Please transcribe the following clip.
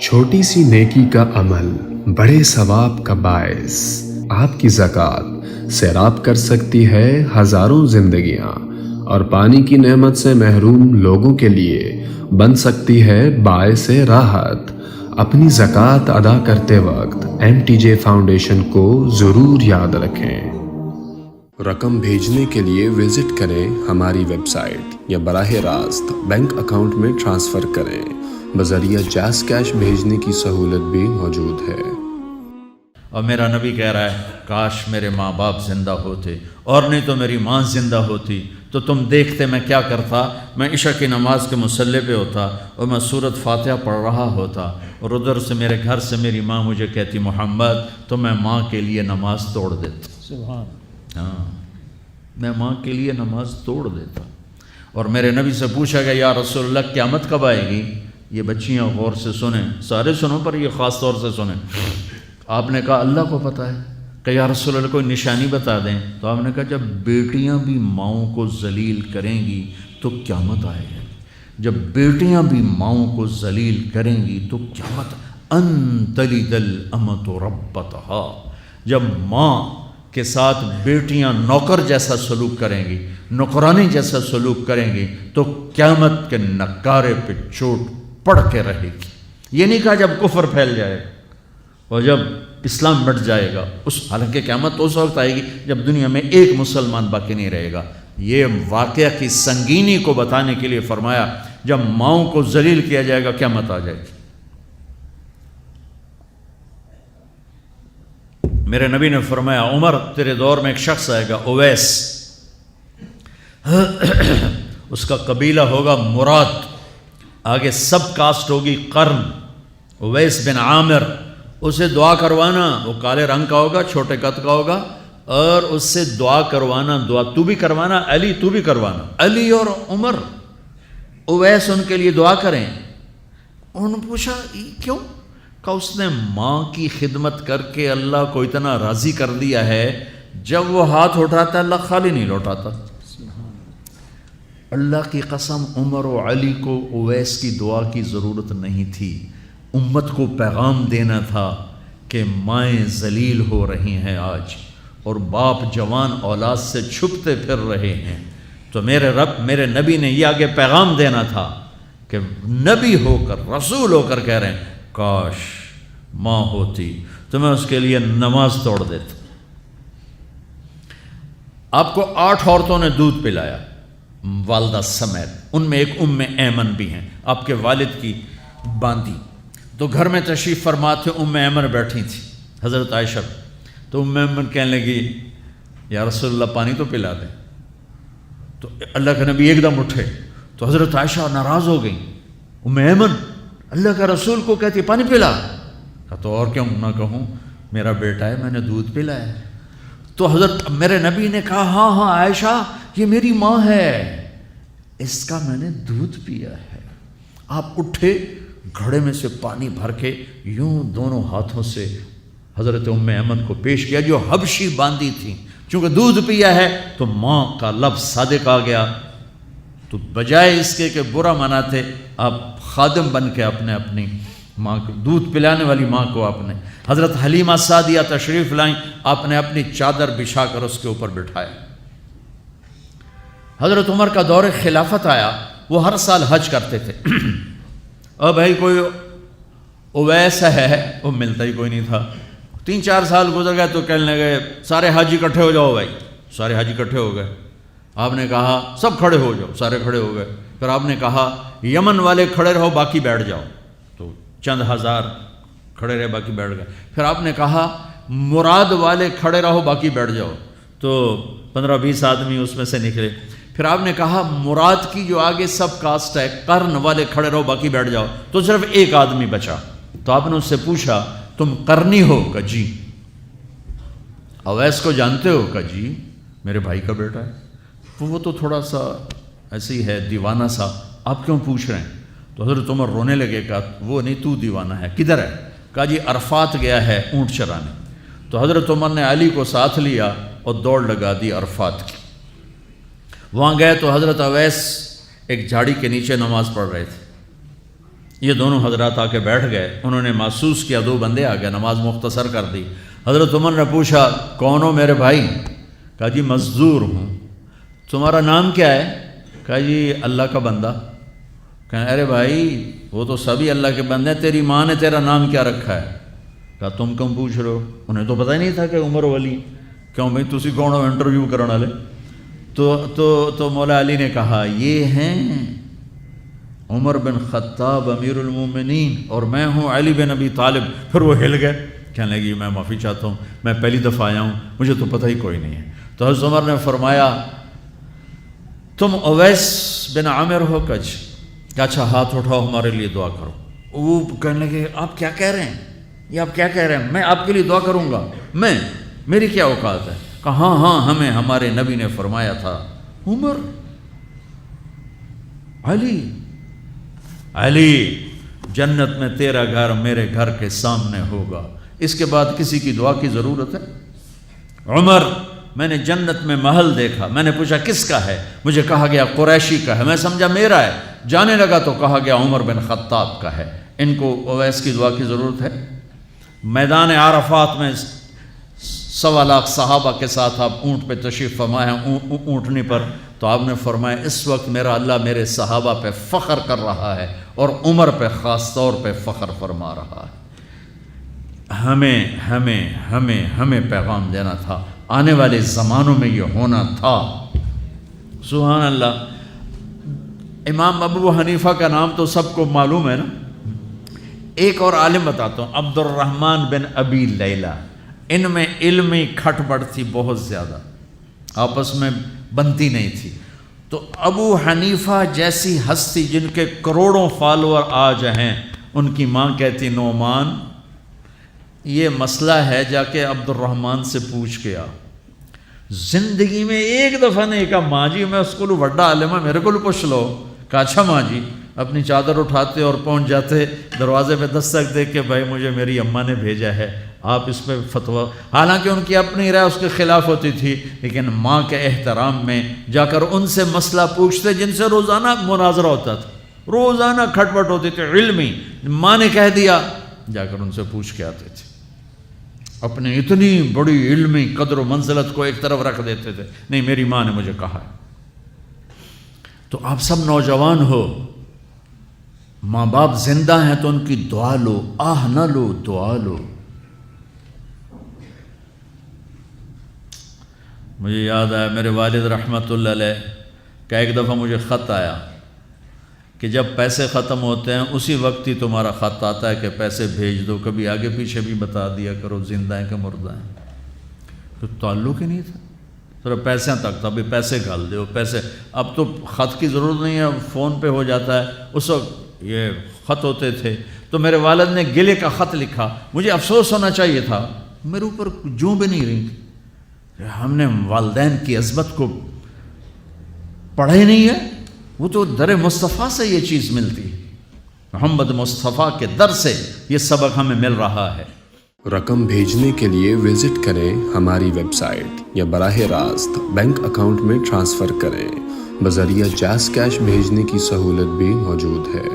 چھوٹی سی نیکی کا عمل بڑے ثواب کا باعث، آپ کی زکوٰۃ سیراب کر سکتی ہے ہزاروں زندگیاں، اور پانی کی نعمت سے محروم لوگوں کے لیے بن سکتی ہے باعث راحت۔ اپنی زکوٰۃ ادا کرتے وقت MTJ فاؤنڈیشن کو ضرور یاد رکھیں۔ رقم بھیجنے کے لیے وزٹ کریں ہماری ویب سائٹ یا براہ راست بینک اکاؤنٹ میں ٹرانسفر کریں۔ بذریعہ جیز کیش بھیجنے کی سہولت بھی موجود ہے۔ اور میرا نبی کہہ رہا ہے کاش میرے ماں باپ زندہ ہوتے، اور نہیں تو میری ماں زندہ ہوتی تو تم دیکھتے میں کیا کرتا۔ میں عشاء کی نماز کے مصلی پہ ہوتا اور میں سورۃ فاتحہ پڑھ رہا ہوتا، اور ادھر سے میرے گھر سے میری ماں مجھے کہتی محمد، تو میں ماں کے لیے نماز توڑ دیتا۔ سبحان، ہاں، میں ماں کے لیے نماز توڑ دیتا۔ اور میرے نبی سے پوچھا گیا یا رسول اللہ قیامت کب آئے گی؟ یہ بچیاں غور سے سنیں، سارے سنو پر یہ خاص طور سے سنیں۔ آپ نے کہا اللہ کو پتہ ہے، کہ یا رسول اللہ کوئی نشانی بتا دیں۔ تو آپ نے کہا جب بیٹیاں بھی ماؤں کو ذلیل کریں گی تو قیامت آئے گی۔ جب بیٹیاں بھی ماؤں کو ذلیل کریں گی تو قیامت، ان تلد الامۃ ربتہا، جب ماں کے ساتھ بیٹیاں نوکر جیسا سلوک کریں گی، نوکرانی جیسا سلوک کریں گی تو قیامت کے نکارے پہ چوٹ پڑ کے رہے گی۔ یہ نہیں کہا جب کفر پھیل جائے اور جب اسلام مٹ جائے گا، حالانکہ قیامت تو اس وقت آئے گی جب دنیا میں ایک مسلمان باقی نہیں رہے گا۔ یہ واقعہ کی سنگینی کو بتانے کے لیے فرمایا جب ماؤں کو ذلیل کیا جائے گا قیامت آ جائے گی۔ میرے نبی نے فرمایا عمر تیرے دور میں ایک شخص آئے گا اویس، اس کا قبیلہ ہوگا مراد، آگے سب کاسٹ ہوگی قرن، اویس بن عامر، اسے دعا کروانا، وہ کالے رنگ کا ہوگا، چھوٹے قد کا ہوگا، اور اس سے دعا کروانا، دعا تو بھی کروانا، علی تو بھی کروانا، علی اور عمر، اویس ان کے لیے دعا کریں۔ انہوں نے پوچھا کیوں؟ کہ اس نے ماں کی خدمت کر کے اللہ کو اتنا راضی کر دیا ہے، جب وہ ہاتھ اٹھاتا اللہ خالی نہیں لوٹاتا۔ اللہ کی قسم عمر و علی کو اویس کی دعا کی ضرورت نہیں تھی، امت کو پیغام دینا تھا کہ مائیں ذلیل ہو رہی ہیں آج، اور باپ جوان اولاد سے چھپتے پھر رہے ہیں، تو میرے رب میرے نبی نے یہ آگے پیغام دینا تھا کہ نبی ہو کر رسول ہو کر کہہ رہے ہیں کاش ماں ہوتی تو میں اس کے لیے نماز توڑ دیتا۔ آپ کو 8 عورتوں نے دودھ پلایا والدہ سمیت، ان میں ایک ایمن بھی ہیں، آپ کے والد کی باندی، تو گھر میں تشریف فرما تھے، ایمن بیٹھی تھی حضرت عائشہ، تو ایمن کہنے لگی یا رسول اللہ پانی تو پلا دیں، تو اللہ کے نبی ایک دم اٹھے، تو حضرت عائشہ ناراض ہو گئی، ایمن اللہ کا رسول کو کہتی پانی پلا، تو اور کیوں نہ کہوں میرا بیٹا ہے، میں نے دودھ پلایا ہے۔ تو حضرت میرے نبی نے کہا ہاں ہاں عائشہ یہ میری ماں ہے، اس کا میں نے دودھ پیا ہے۔ آپ اٹھے، گھڑے میں سے پانی بھر کے یوں دونوں ہاتھوں سے حضرت ایمن کو پیش کیا جو حبشی باندی تھی، چونکہ دودھ پیا ہے تو ماں کا لفظ صادق آ گیا، تو بجائے اس کے کہ برا مناتے آپ خادم بن کے اپنی ماں کو دودھ پلانے والی ماں کو آپ نے، حضرت حلیمہ سعدیہ تشریف لائیں، آپ نے اپنی چادر بچھا کر اس کے اوپر بٹھایا۔ حضرت عمر کا دور خلافت آیا، وہ ہر سال حج کرتے تھے، اور بھائی کوئی اویس ہے وہ ملتا ہی کوئی نہیں تھا۔ 3-4 سال گزر گئے تو کہنے لگے سارے حج اکٹھے ہو جاؤ، بھائی سارے حج اکٹھے ہو گئے۔ آپ نے کہا سب کھڑے ہو جاؤ، سارے کھڑے ہو گئے۔ پھر آپ نے کہا یمن والے کھڑے رہو باقی بیٹھ جاؤ، تو چند ہزار کھڑے رہے باقی بیٹھ گئے۔ پھر آپ نے کہا مراد والے کھڑے رہو باقی بیٹھ جاؤ، تو 15-20 آدمی اس میں سے نکلے۔ پھر آپ نے کہا مراد کی جو آگے سب کاسٹ ہے قرن والے کھڑے رہو باقی بیٹھ جاؤ، تو صرف ایک آدمی بچا۔ تو آپ نے اس سے پوچھا تم قرنی ہو؟ کہ جی۔ اویس کو جانتے ہو؟ کہ جی میرے بھائی کا بیٹا ہے۔ وہ تو تھوڑا سا ایسی ہے دیوانہ سا، آپ کیوں پوچھ رہے ہیں؟ تو حضرت عمر رونے لگے، کہا وہ نہیں تو دیوانہ ہے، کدھر ہے؟ کہا جی عرفات گیا ہے اونٹ چرانے۔ تو حضرت عمر نے علی کو ساتھ لیا اور دوڑ لگا دی عرفات کی۔ وہاں گئے تو حضرت اویس ایک جھاڑی کے نیچے نماز پڑھ رہے تھے، یہ دونوں حضرات آ کے بیٹھ گئے. انہوں نے محسوس کیا 2 بندے آ گئے, نماز مختصر کر دی. حضرت عمر نے پوچھا کون ہو میرے بھائی؟ کہا جی مزدور ہوں. تمہارا نام کیا ہے؟ کہا جی اللہ کا بندہ. کہا ارے بھائی وہ تو سبھی اللہ کے بندے ہیں, تیری ماں نے تیرا نام کیا رکھا ہے؟ کہا تم کیوں پوچھ رہے ہو؟ انہیں تو پتہ ہی نہیں تھا کہ عمر ولی. کیوں بھائی تسی کون ہو انٹرویو کرنے والے؟ تو مولا علی نے کہا یہ ہیں عمر بن خطاب امیر المومنین اور میں ہوں علی بن ابی طالب. پھر وہ ہل گئے, کہنے لگی میں معافی چاہتا ہوں, میں پہلی دفعہ آیا ہوں, مجھے تو پتہ ہی کوئی نہیں ہے. تو حضرت عمر نے فرمایا تم اویس بن عامر ہو؟ کہ اچھا ہاتھ اٹھاؤ ہمارے لیے دعا کرو. وہ کہنے لگے آپ کیا کہہ رہے ہیں, یہ آپ کیا کہہ رہے ہیں, میں آپ کے لیے دعا کروں گا, میری کیا اوقات ہے؟ کہا ہاں ہمیں ہمارے نبی نے فرمایا تھا. عمر علی جنت میں تیرا گھر میرے گھر کے سامنے ہوگا, اس کے بعد کسی کی دعا کی ضرورت ہے؟ عمر میں نے جنت میں محل دیکھا, میں نے پوچھا کس کا ہے؟ مجھے کہا گیا قریشی کا ہے, میں سمجھا میرا ہے. جانے لگا تو کہا گیا عمر بن خطاب کا ہے. ان کو اویس کی دعا کی ضرورت ہے؟ میدان عرفات میں 1.25 لاکھ صحابہ کے ساتھ آپ اونٹ پہ تشریف فرما ہیں, اونٹنی پر, تو آپ نے فرمایا اس وقت میرا اللہ میرے صحابہ پہ فخر کر رہا ہے اور عمر پہ خاص طور پہ فخر فرما رہا ہے. ہمیں پیغام دینا تھا, آنے والے زمانوں میں یہ ہونا تھا. سبحان اللہ. امام ابو حنیفہ کا نام تو سب کو معلوم ہے نا. ایک اور عالم بتاتا ہوں, عبد الرحمن بن ابی لیلہ. ان میں علمی کھٹ بڑھ تھی بہت زیادہ, آپس میں بنتی نہیں تھی. تو ابو حنیفہ جیسی ہستی جن کے کروڑوں فالوور آج ہیں, ان کی ماں کہتی نعمان یہ مسئلہ ہے جا کے عبد الرحمن سے پوچھ کے آ. زندگی میں ایک دفعہ نہیں کہا ماں جی میں اس کو بڑا عالم ہے میرے کو پوچھ لو. کہا اچھا ماں جی. اپنی چادر اٹھاتے اور پہنچ جاتے دروازے پہ دستک دے کے بھائی مجھے میری اماں نے بھیجا ہے, آپ اس پہ فتویٰ. حالانکہ ان کی اپنی رائے اس کے خلاف ہوتی تھی, لیکن ماں کے احترام میں جا کر ان سے مسئلہ پوچھتے جن سے روزانہ مناظرہ ہوتا تھا, روزانہ کھٹ پٹ ہوتی تھی علمی. ماں نے کہہ دیا, جا کر ان سے پوچھ کے آتے تھے. اپنی اتنی بڑی علمی قدر و منزلت کو ایک طرف رکھ دیتے تھے, نہیں میری ماں نے مجھے کہا ہے. تو آپ سب نوجوان ہو, ماں باپ زندہ ہیں تو ان کی دعا لو, آہ نہ لو, دعا لو. مجھے یاد آیا میرے والد رحمۃ اللہ علیہ کا ایک دفعہ مجھے خط آیا کہ جب پیسے ختم ہوتے ہیں اسی وقت ہی تمہارا خط آتا ہے کہ پیسے بھیج دو, کبھی آگے پیچھے بھی بتا دیا کرو زندہ ہیں کہ مردہ ہیں. تو تعلق ہی نہیں تھا, صرف پیسے تک تھا, بھی پیسے گھال دو پیسے. اب تو خط کی ضرورت نہیں ہے, فون پہ ہو جاتا ہے. اس وقت یہ خط ہوتے تھے. تو میرے والد نے گلے کا خط لکھا, مجھے افسوس ہونا چاہیے تھا, میرے اوپر جوں بھی نہیں رہی. ہم نے والدین کی عظمت کو پڑھا ہی نہیں ہے. وہ تو در مصطفیٰ سے یہ چیز ملتی, محمد مصطفیٰ کے در سے یہ سبق ہمیں مل رہا ہے. رقم بھیجنے کے لیے وزٹ کریں ہماری ویب سائٹ یا براہ راست بینک اکاؤنٹ میں ٹرانسفر کریں. بذریعہ جاز کیش بھیجنے کی سہولت بھی موجود ہے.